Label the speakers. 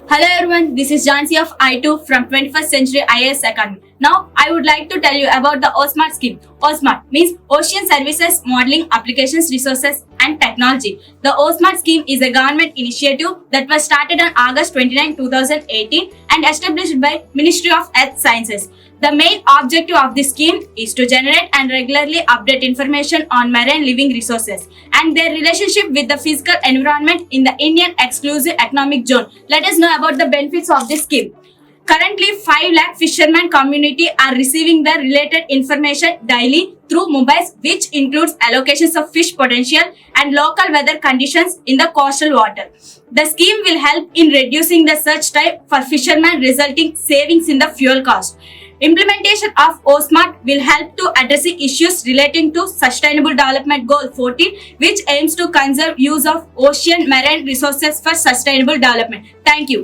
Speaker 1: Hello everyone, this is Jansi of I2 from 21st Century IAS Academy. Now, I would like to tell you about the OSMART scheme. OSMART means Ocean Services Modeling Applications Resources and Technology. The OSMART scheme is a government initiative that was started on August 29, 2018 and established by Ministry of Earth Sciences. The main objective of this scheme is to generate and regularly update information on marine living resources and their relationship with the physical environment in the Indian Exclusive Economic Zone. Let us know about the benefits of this scheme. Currently, 5 lakh fishermen community are receiving the related information daily through mobiles, which includes allocations of fish potential and local weather conditions in the coastal water. The scheme will help in reducing the search time for fishermen, resulting savings in the fuel cost. Implementation of OSMART will help to addressing issues relating to Sustainable Development Goal 14, which aims to conserve use of ocean marine resources for sustainable development. Thank you.